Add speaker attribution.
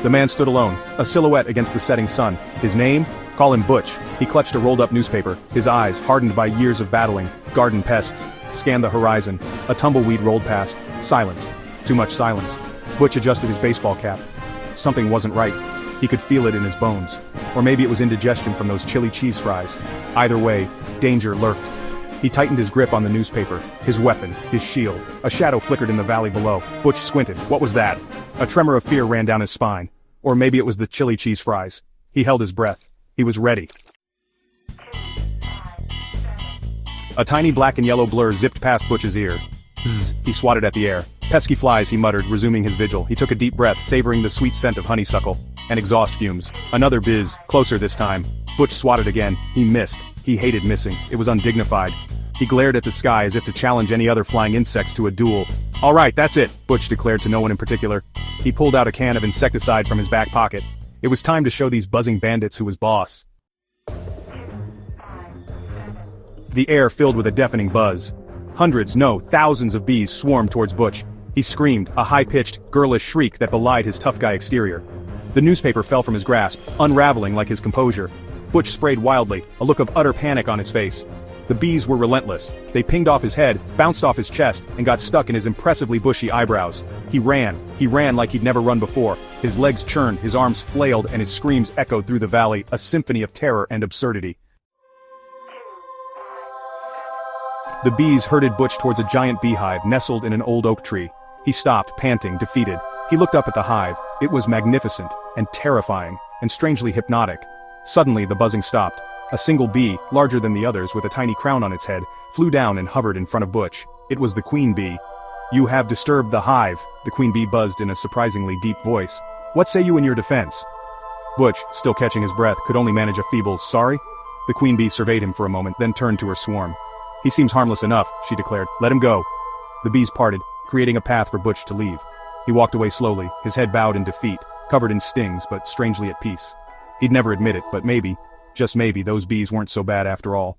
Speaker 1: The man stood alone, a silhouette against the setting sun. His name? Call him Butch. He clutched a rolled-up newspaper. His eyes, hardened by years of battling garden pests, scanned the horizon. A tumbleweed rolled past. Silence. Too much silence. Butch adjusted his baseball cap. Something wasn't right. He could feel it in his bones. Or maybe it was indigestion from those chili cheese fries. Either way, danger lurked. He tightened his grip on the newspaper, his weapon, his shield. A shadow flickered in the valley below. Butch squinted. What was that? A tremor of fear ran down his spine. Or maybe it was the chili cheese fries. He held his breath. He was ready. A tiny black and yellow blur zipped past Butch's ear. Bzzz, he swatted at the air. Pesky flies, he muttered, resuming his vigil. He took a deep breath, savoring the sweet scent of honeysuckle and exhaust fumes. Another biz, closer this time. Butch swatted again. He missed. He hated missing. It was undignified. He glared at the sky as if to challenge any other flying insects to a duel. All right, that's it, Butch declared to no one in particular. He pulled out a can of insecticide from his back pocket. It was time to show these buzzing bandits who was boss. The air filled with a deafening buzz. Hundreds, no, thousands of bees swarmed towards Butch. He screamed, a high-pitched, girlish shriek that belied his tough guy exterior. The newspaper fell from his grasp, unraveling like his composure. Butch sprayed wildly, a look of utter panic on his face. The bees were relentless. They pinged off his head, bounced off his chest, and got stuck in his impressively bushy eyebrows. He ran like he'd never run before. His legs churned, his arms flailed, and his screams echoed through the valley, a symphony of terror and absurdity. The bees herded Butch towards a giant beehive nestled in an old oak tree. He stopped, panting, defeated. He looked up at the hive. It was magnificent, and terrifying, and strangely hypnotic. Suddenly the buzzing stopped. A single bee, larger than the others with a tiny crown on its head, flew down and hovered in front of Butch. It was the queen bee. "You have disturbed the hive," the queen bee buzzed in a surprisingly deep voice. "What say you in your defense?" Butch, still catching his breath, could only manage a feeble, "Sorry?" The queen bee surveyed him for a moment, then turned to her swarm. "He seems harmless enough," she declared. "Let him go." The bees parted, creating a path for Butch to leave. He walked away slowly, his head bowed in defeat, covered in stings but strangely at peace. He'd never admit it, but maybe, just maybe, those bees weren't so bad after all.